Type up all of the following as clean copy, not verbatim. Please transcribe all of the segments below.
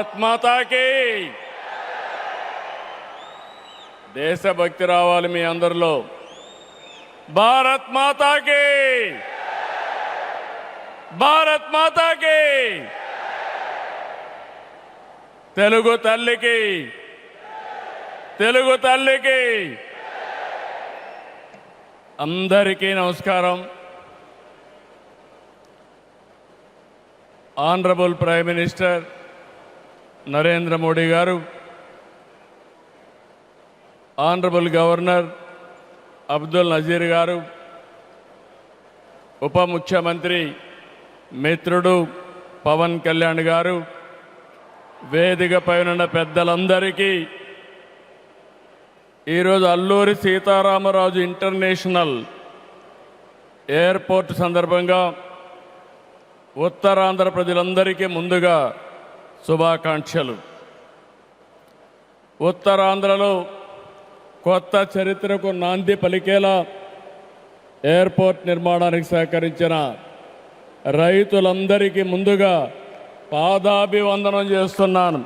భారత్ మాతాకి దేశభక్తి రావాలి మీ అందరిలో. భారత్ మాతాకి, భారత్ మాతాకి, తెలుగు తల్లికి, తెలుగు తల్లికి అందరికీ నమస్కారం. Honourable prime minister Narendra Modi గారు, ఆనరబుల్ గవర్నర్ అబ్దుల్ నజీర్ గారు, ఉప ముఖ్యమంత్రి మిత్రుడు పవన్ కళ్యాణ్ గారు, వేదికపై ఉన్న పెద్దలందరికీ ఈరోజు అల్లూరి సీతారామరాజు ఇంటర్నేషనల్ ఎయిర్పోర్ట్ సందర్భంగా ఉత్తరాంధ్ర ప్రజలందరికీ ముందుగా శుభాకాంక్షలు. ఉత్తరాంధ్రలో కొత్త చరిత్రకు నాంది పలికేలా ఎయిర్పోర్ట్ నిర్మాణానికి సహకరించిన రైతులందరికీ ముందుగా పాదాభివందనం చేస్తున్నాను.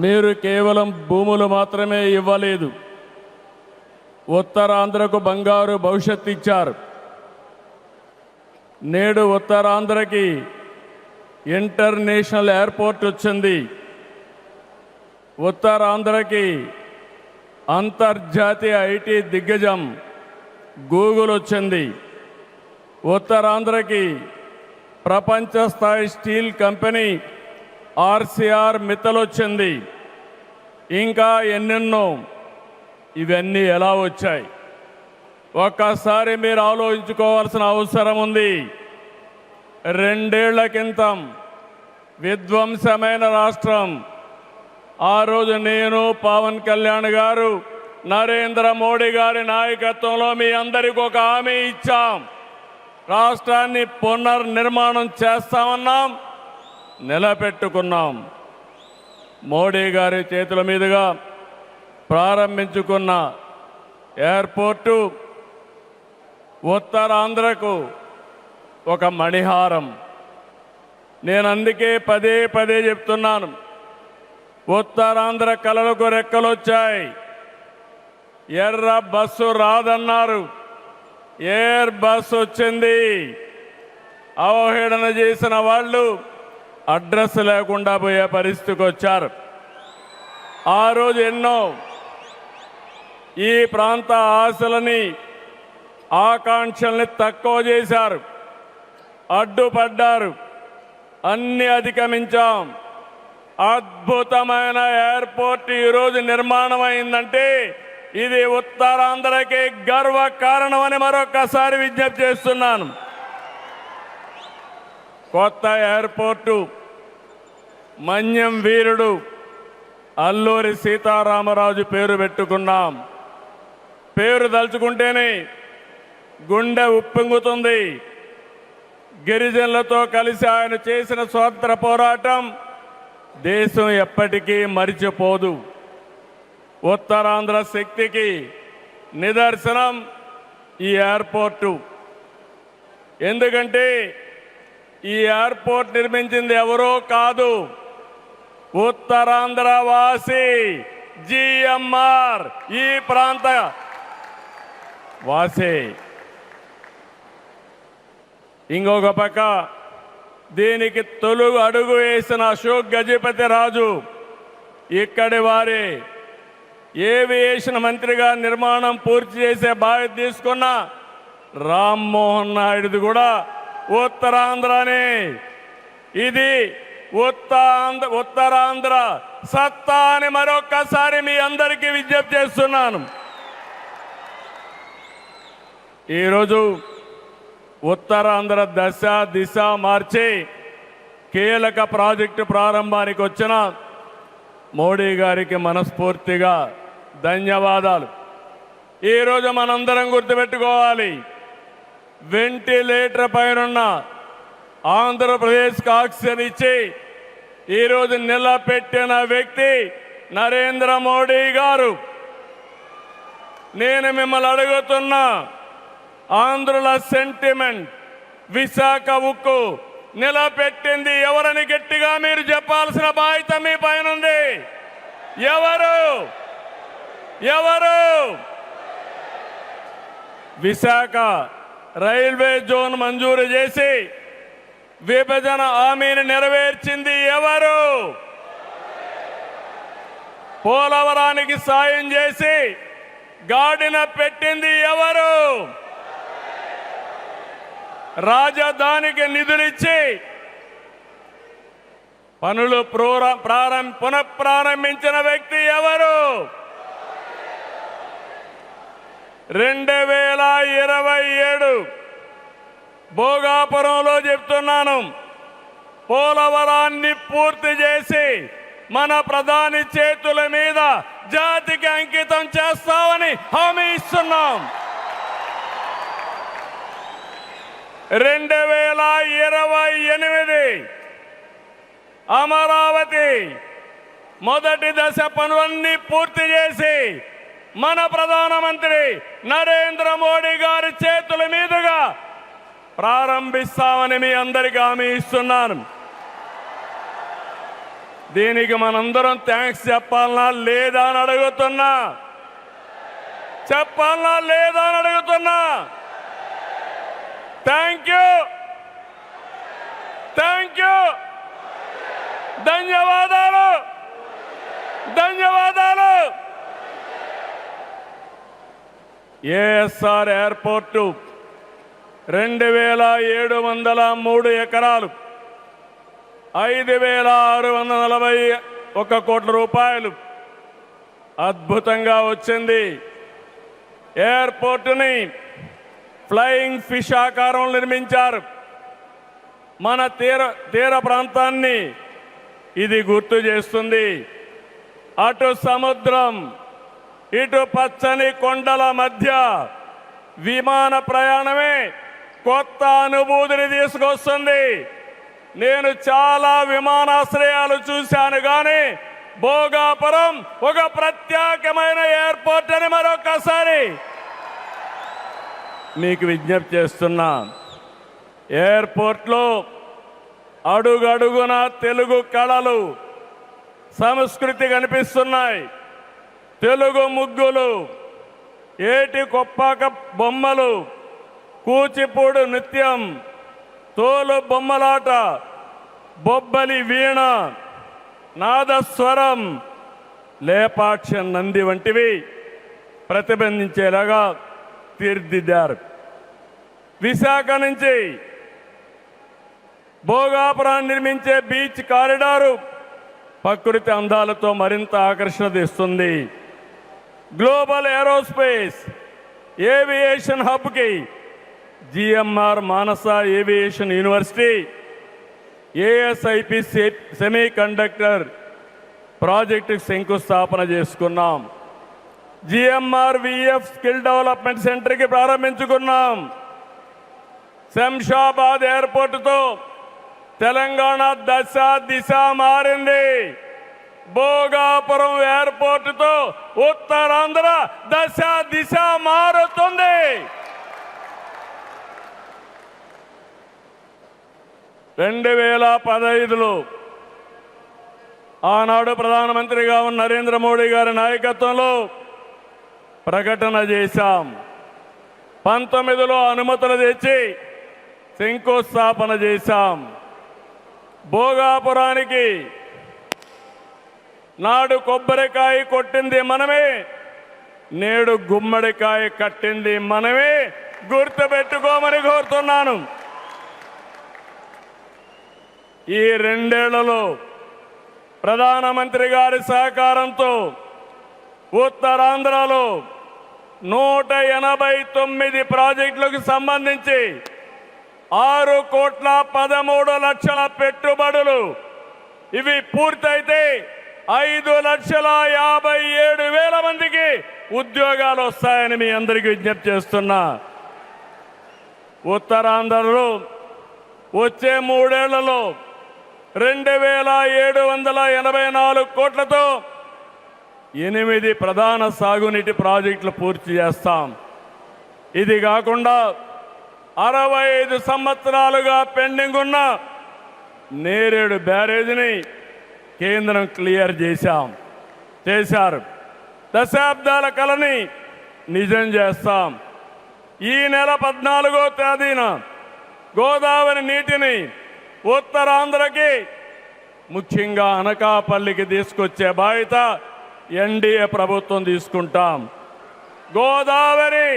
మీరు కేవలం భూములు మాత్రమే ఇవ్వలేదు, ఉత్తరాంధ్రకు బంగారు భవిష్యత్తు ఇచ్చారు. నేడు ఉత్తరాంధ్రకి ఇంటర్నేషనల్ ఎయిర్పోర్ట్ వచ్చింది. ఉత్తరాంధ్రకి అంతర్జాతీయ ఐటీ దిగ్గజం గూగుల్ వచ్చింది. ఉత్తరాంధ్రకి ప్రపంచ స్థాయి స్టీల్ కంపెనీ ఆర్సీఆర్ మిత్తల్ వచ్చింది. ఇంకా ఎన్నెన్నో. ఇవన్నీ ఎలా వచ్చాయి? ఒక్కసారి మీరు ఆలోచించుకోవాల్సిన అవసరం ఉంది. 2 ఏళ్ల క్రితం విధ్వంసమైన రాష్ట్రం. ఆ రోజు నేను, పవన్ కళ్యాణ్ గారు, నరేంద్ర మోడీ గారి నాయకత్వంలో మీ అందరికీ ఒక హామీ ఇచ్చాం. రాష్ట్రాన్ని పునర్నిర్మాణం చేస్తామన్నాం, నిలబెట్టుకున్నాం. మోడీ గారి చేతుల మీదుగా ప్రారంభించుకున్న ఎయిర్పోర్టు ఉత్తరాంధ్రకు ఒక మణిహారం. నేను అందుకే పదే పదే చెప్తున్నాను, ఉత్తరాంధ్ర కలలకు రెక్కలొచ్చాయి. ఎర్ర బస్సు రాదన్నారు, ఎయిర్ బస్సు వచ్చింది. అవహేళన చేసిన వాళ్ళు అడ్రస్ లేకుండా పోయే పరిస్థితికి వచ్చారు. ఆ రోజు ఎన్నో ఈ ప్రాంత ఆశలని, ఆకాంక్షల్ని తక్కువ చేశారు, అడ్డుపడ్డారు. అన్ని అధిగమించాం. అద్భుతమైన ఎయిర్పోర్ట్ ఈరోజు నిర్మాణం అయిందంటే ఇది ఉత్తరాంధ్రకి గర్వ కారణమని మరొకసారి విజ్ఞప్తి చేస్తున్నాను. కొత్త ఎయిర్పోర్టు మన్యం వీరుడు అల్లూరి సీతారామరాజు పేరు పెట్టుకున్నాం. పేరు తలుచుకుంటేనే గుండె ఉప్పొంగుతుంది. గిరిజనులతో కలిసి ఆయన చేసిన స్వాతంత్ర పోరాటం దేశం ఎప్పటికీ మరిచిపోదు. ఉత్తరాంధ్ర శక్తికి నిదర్శనం ఈ ఎయిర్పోర్టు. ఎందుకంటే ఈ ఎయిర్పోర్ట్ నిర్మించింది ఎవరో కాదు, ఉత్తరాంధ్ర వాసి జిఎంఆర్, ఈ ప్రాంత వాసి. ఇంకొక పక్క దీనికి తొలుగు అడుగు వేసిన అశోక్ గజపతి రాజు ఇక్కడి వారే. ఏవియేషన్ మంత్రిగా నిర్మాణం పూర్తి చేసే బాధ్యత తీసుకున్న రామ్మోహన్ నాయుడుది కూడా ఉత్తరాంధ్రనే. ఇది ఉత్తరాంధ్ర సత్తా అని మరొక్కసారి మీ అందరికీ విజ్ఞప్తి చేస్తున్నాను. ఈరోజు ఉత్తరాంధ్ర దశ దిశ మార్చి కీలక ప్రాజెక్టు ప్రారంభానికి వచ్చిన మోడీ గారికి మనస్ఫూర్తిగా ధన్యవాదాలు. ఈరోజు మనందరం గుర్తుపెట్టుకోవాలి, వెంటిలేటర్ పైన ఆంధ్రప్రదేశ్కి ఆక్సిజన్ ఇచ్చి ఈరోజు నిలబెట్టిన వ్యక్తి నరేంద్ర మోడీ గారు. నేను మిమ్మల్ని అడుగుతున్నా, ఆంధ్రుల సెంటిమెంట్, విశాఖ ఉక్కు నిలబెట్టింది ఎవరని గట్టిగా మీరు చెప్పాల్సిన బాధ్యత మీ పైన ఉంది. ఎవరు? ఎవరు? విశాఖ రైల్వే జోన్ మంజూరు చేసి విభజన హామీని నెరవేర్చింది ఎవరు? పోలవరానికి సాయం చేసి గాడిన పెట్టింది ఎవరు? రాజధానికి నిధులిచ్చి పనులు పునఃప్రారంభించిన వ్యక్తి ఎవరు? 2027 భోగాపురంలో చెప్తున్నాను, పోలవరాన్ని పూర్తి చేసి మన ప్రధాని చేతుల మీద జాతికి అంకితం చేస్తామని హామీ ఇస్తున్నాం. 2028 అమరావతి మొదటి దశ పనులన్నీ పూర్తి చేసి మన ప్రధానమంత్రి నరేంద్ర మోడీ గారి చేతుల మీదుగా ప్రారంభిస్తామని మీ అందరికీ హామీ ఇస్తున్నాను. దీనికి మనందరం థ్యాంక్స్ చెప్పాలనా లేదా అని అడుగుతున్నా. చెప్పాలనా లేదా అని అడుగుతున్నా. థ్యాంక్ యూ, థ్యాంక్ యూ, ధన్యవాదాలు, ధన్యవాదాలు. ఏఎస్ఆర్ ఎయిర్పోర్టు 2703 ఎకరాలు, 5641 కోట్ల రూపాయలు అద్భుతంగా వచ్చింది. ఎయిర్పోర్టుని ఫ్లయింగ్ ఫిష్ ఆకారంలో నిర్మించారు. మన తీర ప్రాంతాన్ని ఇది గుర్తు చేస్తుంది. అటు సముద్రం, ఇటు పచ్చని కొండల మధ్య విమాన ప్రయాణమే కొత్త అనుభూతిని తీసుకొస్తుంది. నేను చాలా విమానాశ్రయాలు చూశాను, కానీ భోగాపురం ఒక ప్రత్యేకమైన ఎయిర్పోర్ట్ అని మరొకసారి మీకు విజ్ఞప్తి చేస్తున్నా. ఎయిర్పోర్ట్లో అడుగడుగున తెలుగు కళలు, సంస్కృతి కనిపిస్తున్నాయి. తెలుగు ముగ్గులు, ఏటి కొప్పాక బొమ్మలు, కూచిపూడి నృత్యం, తోలు బొమ్మలాట, బొబ్బలి వీణ, నాదస్వరం, లేపాక్ష నంది వంటివి ప్రతిబింబించేలాగా తీర్చిదిద్దారు. విశాఖ నుంచి భోగాపురాన్ని నిర్మించే బీచ్ కారిడారు ప్రకృతి అందాలతో మరింత ఆకర్షణ తెస్తుంది. గ్లోబల్ ఏరోస్పేస్ ఏవియేషన్ హబ్కి GMR Manasa aviation university, ASIP semiconductor ప్రాజెక్టుకు శంకుస్థాపన చేసుకున్నాం. జిఎంఆర్ విఎఫ్ స్కిల్ డెవలప్మెంట్ సెంటర్కి ప్రారంభించుకున్నాం. శంషాబాద్ ఎయిర్పోర్టుతో తెలంగాణ దశ దిశ మారింది. భోగాపురం ఎయిర్పోర్టుతో ఉత్తరాంధ్ర దశ దిశ మారుతుంది. రెండు 2015లో ఆనాడు ప్రధానమంత్రిగా ఉన్న నరేంద్ర మోడీ గారి నాయకత్వంలో ప్రకటన చేశాం. 19లో అనుమతులు తెచ్చి శంకుస్థాపన చేశాం. భోగాపురానికి నాడు కొబ్బరికాయ కొట్టింది మనమే, నేడు గుమ్మడికాయ కట్టింది మనమే. గుర్తుపెట్టుకోమని కోరుతున్నాను. ఈ 2 ఏళ్లలో ప్రధానమంత్రి గారి సహకారంతో ఉత్తరాంధ్రలో 189 ప్రాజెక్టులకు సంబంధించి 6,13,00,000 పెట్టుబడులు. ఇవి పూర్తయితే 5,57,000 మందికి ఉద్యోగాలు వస్తాయని మీ అందరికీ విజ్ఞప్తి చేస్తున్నా. ఉత్తరాంధ్రలో వచ్చే 3 ఏళ్లలో 2,784 కోట్లతో 8 ప్రధాన సాగునీటి ప్రాజెక్టులు పూర్తి చేస్తాం. ఇది కాకుండా 65 సంవత్సరాలుగా పెండింగ్ ఉన్న నేరేడు బ్యారేజీని కేంద్రం క్లియర్ చేశారు. దశాబ్దాల కలని నిజం చేస్తాం. ఈ నెల 14వ తేదీన గోదావరి నీటిని ఉత్తరాంధ్రకి ముఖ్యంగా అనకాపల్లికి తీసుకొచ్చే బాధ్యత ఎన్డీఏ ప్రభుత్వం తీసుకుంటాం. గోదావరి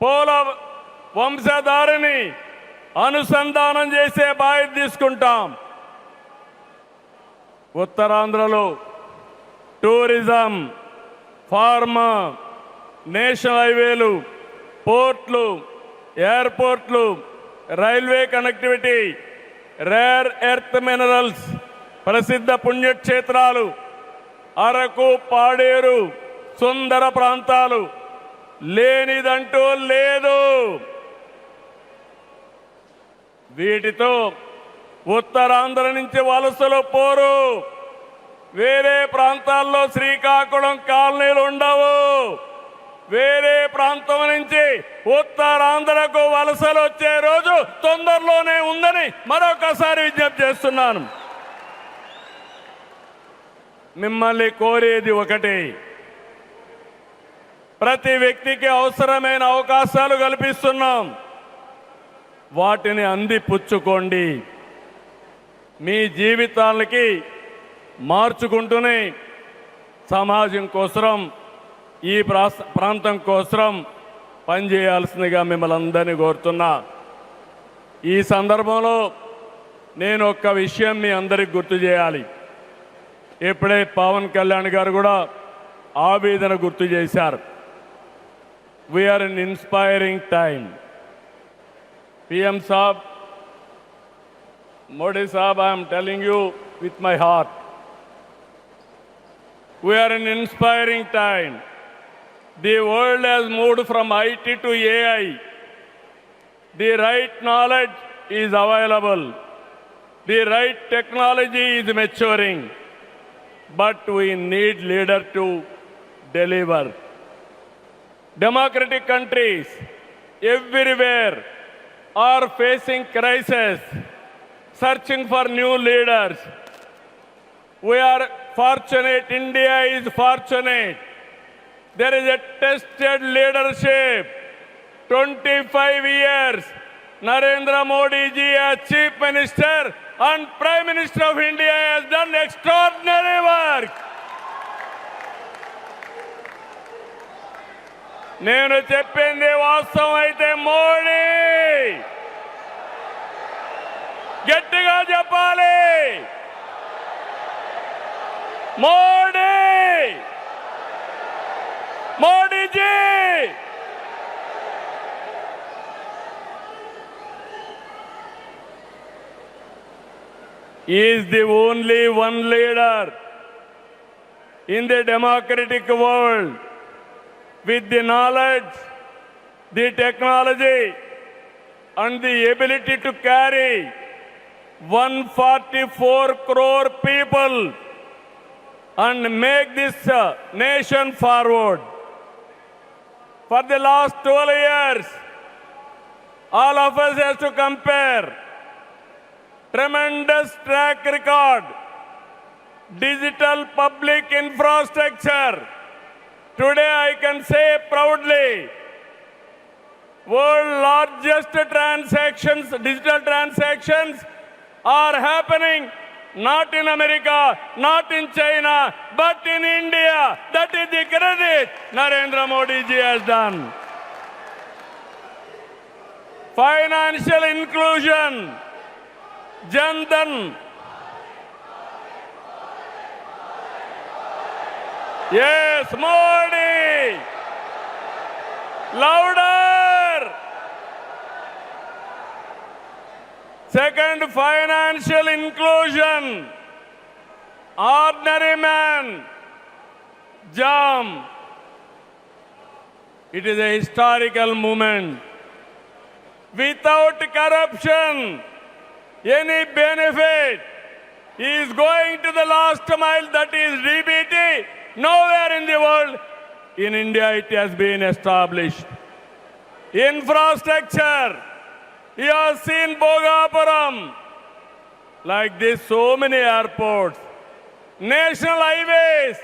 పోల వంశధారిని అనుసంధానం చేసే బాధ్యత తీసుకుంటాం. ఉత్తరాంధ్రలో టూరిజం, ఫార్మా, నేషనల్ హైవేలు, పోర్ట్లు, ఎయిర్పోర్ట్లు, railway connectivity, rare earth minerals, ప్రసిద్ధ పుణ్యక్షేత్రాలు, అరకు, పాడేరు, సుందర ప్రాంతాలు లేనిదంటూ లేదు. వీటితో ఉత్తరాంధ్ర నుంచి వలసలు పోరు. వేరే ప్రాంతాల్లో శ్రీకాకుళం కాలనీలు ఉండవు. వేరే ప్రాంతం నుంచి ఉత్తరాంధ్రకు వలసలు వచ్చే రోజు తొందరలోనే ఉందని మరొకసారి విజ్ఞప్తి చేస్తున్నాను. మిమ్మల్ని కోరేది ఒకటి, ప్రతి వ్యక్తికి అవసరమైన అవకాశాలు కల్పిస్తున్నాం. వాటిని అందిపుచ్చుకోండి. మీ జీవితాలకి మార్చుకుంటూనే సమాజం కోసం, ఈ ప్రాంతం కోసం పనిచేయాల్సిందిగా మిమ్మల్ని అందరినీ కోరుతున్నా. ఈ సందర్భంలో నేను ఒక్క విషయం మీ అందరికి గుర్తు చేయాలి. ఇప్పుడే పవన్ కళ్యాణ్ గారు కూడా ఆవేదన గుర్తు చేశారు. We are in inspiring time. PM Saab, Modi Saab, I am telling you with my heart. We are in inspiring time. The world has moved from IT to AI. The right knowledge is available. The right technology is maturing. But we need leaders to deliver. Democratic countries everywhere are facing crisis, searching for new leaders. We are fortunate, India is fortunate. There is a tested leadership. 25 years, Narendra Modi ji as Chief Minister and Prime Minister of India has done extraordinary work. నేను చెప్పింది వాస్తవం అయితే మోడీ గట్టిగా చెప్పాలి. Modi, Modiji. He is the only one leader in the democratic world with the knowledge, the technology and the ability to carry 144 crore people and make this nation forward. For the last 12 years, all of us have to compare tremendous track record, digital public infrastructure. Today I can say proudly, world largest transactions, digital transactions are happening not in America, not in China, but in India. That is the credit Narendra Modi ji has done. Financial inclusion, Jan Dhan. Yes, Modi. Louder. Second, financial inclusion. Ordinary man, JAM. It is a historical moment. Without corruption, any benefit, he is going to the last mile, that is DBT. Nowhere in the world, in India it has been established. Infrastructure, You have seen Bhogapuram. Like this, so many airports. National highways,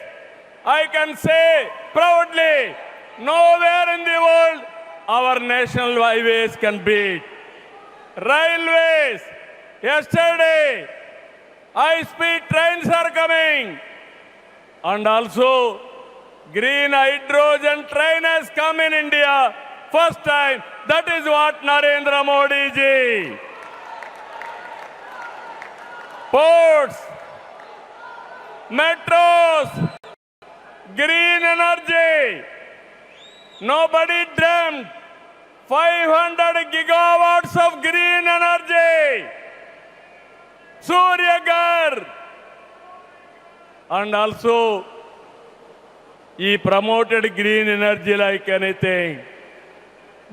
I can say proudly, nowhere in the world our national highways can beat. Railways, yesterday, high-speed trains are coming. And also, green hydrogen train has come in India. First time, that is what Narendra Modi ji. Ports, metros, green energy. Nobody dreamt 500 gigawatts of green energy. Surya Ghar. And also, he promoted green energy like anything.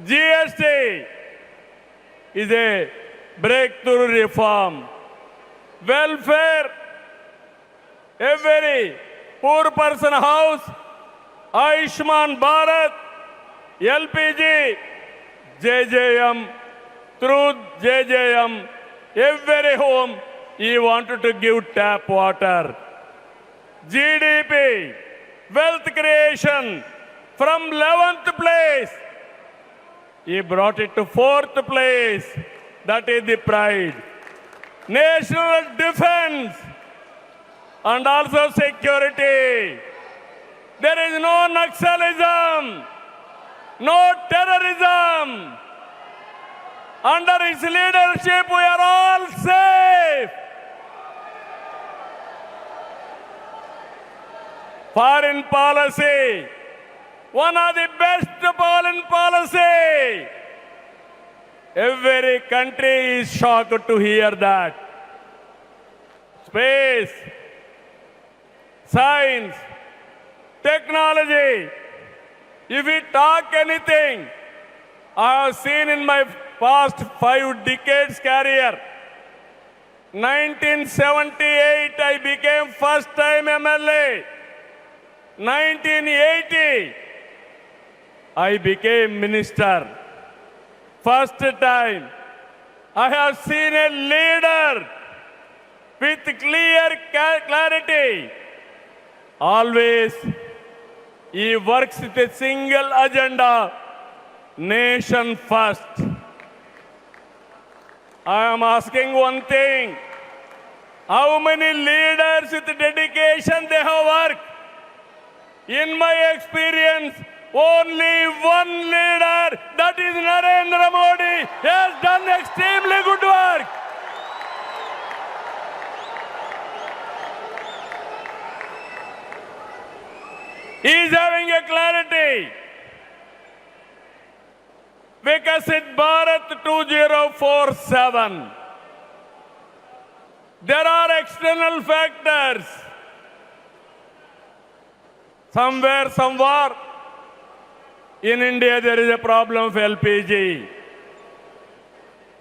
GST is a breakthrough reform. Welfare, every poor person house, Ayushman Bharat, LPG, JJM, through JJM, every home he wanted to give tap water. GDP, wealth creation, from 11th place, he brought it to 4th place. That is the pride. National defense and also security. There is no Naxalism, no terrorism. Under his leadership, we are all safe. Foreign policy, one of the best foreign policy. Every country is shocked to hear that. Space, science, technology. If we talk anything, I have seen in my past 5 decades career, 1978 I became first time MLA. 1980 I became minister. First time I have seen a leader with clear clarity. Always he works with a single agenda, nation first. I am asking one thing, how many leaders with dedication they have worked? In my experience, only one leader, that is Narendra Modi, has done extremely good work. He is having a clarity. Vikasit Bharat 2047. There are external factors. Somewhere, in India, there is a problem of LPG.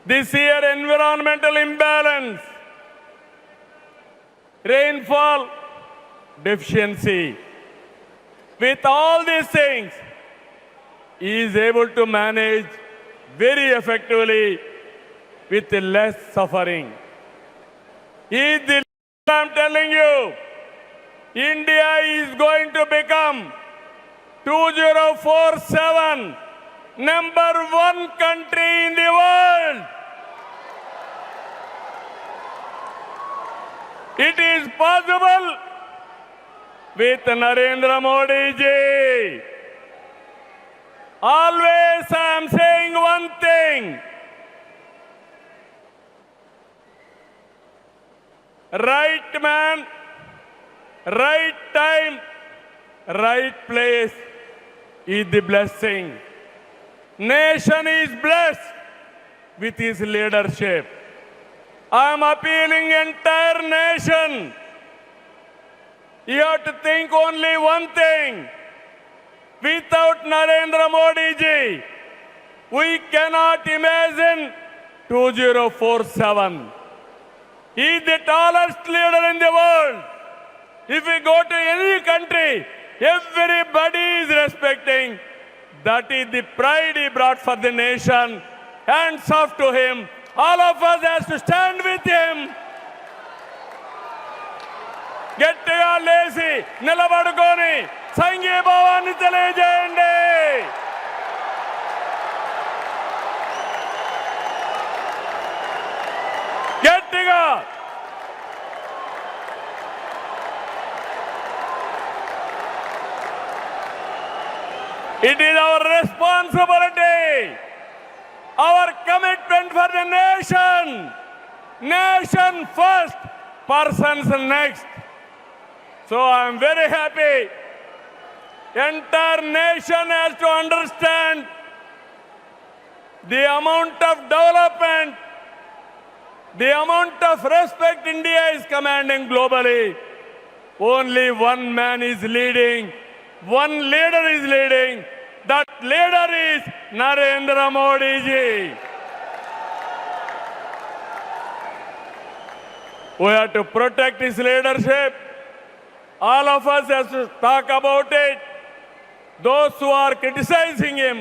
This year, environmental imbalance, rainfall deficiency. With all these things, he is able to manage very effectively with less suffering. He is the leader, I am telling you. India is going to become 2047 #1 country in the world. It is possible with Narendra Modi ji. Always I am saying one thing. Right man, right time, right place is the blessing. Nation is blessed with his leadership. I am appealing entire nation. You have to think only one thing. Without Narendra Modi ji, we cannot imagine 2047. He is the tallest leader in the world. If we go to any country, everybody is respecting. That is the pride he brought for the nation. hands off to him. All of us has to stand with him. గట్టిగా లేచి నిలబడుకొని సంఘీభావాన్ని తెలియజేయండి. గట్టిగా It is our responsibility, our commitment for the nation. Nation first, persons next. So I am very happy. Entire nation has to understand the amount of development, the amount of respect India is commanding globally. Only one man is leading, one leader is leading. That leader is Narendra Modi ji. We have to protect his leadership. All of us have to talk about it. Those who are criticizing him,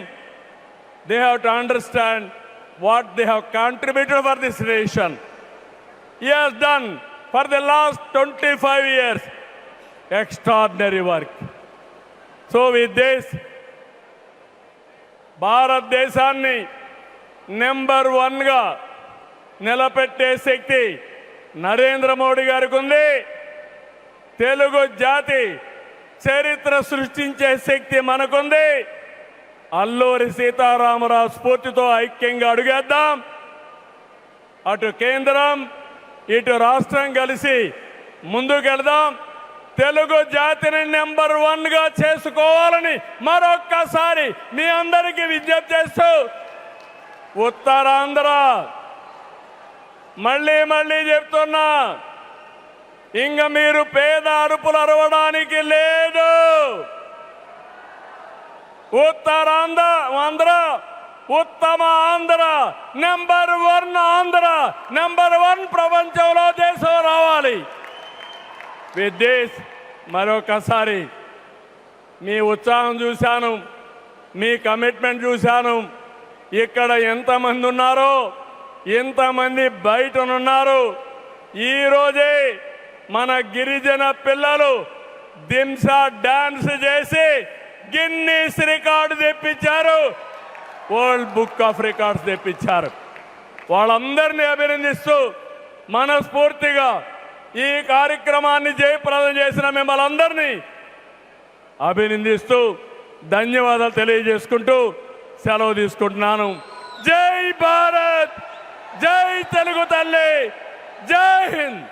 they have to understand what they have contributed for this nation. He has done for the last 25 years extraordinary work. So with this, భారతదేశాన్ని number 1గా నిలబెట్టే శక్తి నరేంద్ర మోడీ గారికి ఉంది. తెలుగు జాతి చరిత్ర సృష్టించే శక్తి మనకుంది. అల్లూరి సీతారామరావు స్ఫూర్తితో ఐక్యంగా అడుగేద్దాం. అటు కేంద్రం ఇటు రాష్ట్రం కలిసి ముందుకెళ్దాం. తెలుగు జాతిని నెంబర్ 1గా చేసుకోవాలని మరొక్కసారి మీ అందరికీ విజ్ఞప్తి చేస్తూ, ఉత్తరాంధ్ర మళ్ళీ చెప్తున్నా, ఇంక మీరు పేద అరుపులు అరవడానికి లేదు. ఉత్తరాంధ్ర ఉత్తమ ఆంధ్ర, నెంబర్ 1 ఆంధ్ర, నెంబర్ 1 ప్రపంచంలో దేశం రావాలి. విత్ దిస్ మరొకసారి మీ ఉత్సాహం చూశాను, మీ కమిట్మెంట్ చూశాను. ఇక్కడ ఎంతమంది ఉన్నారో ఎంతమంది బయటనున్నారు. ఈరోజే మన గిరిజన పిల్లలు దింసా డాన్స్ చేసి గిన్నీస్ రికార్డు తెప్పించారు, వరల్డ్ బుక్ ఆఫ్ రికార్డ్స్ తెప్పించారు. వాళ్ళందరినీ అభినందిస్తూ మనస్ఫూర్తిగా ఈ కార్యక్రమాన్ని జయప్రదం చేసిన మిమ్మల్ని అందరినీ అభినందిస్తూ ధన్యవాదాలు తెలియజేసుకుంటూ సెలవు తీసుకుంటున్నాను. జై భారత్, జై తెలుగు తల్లి, జై హింద్.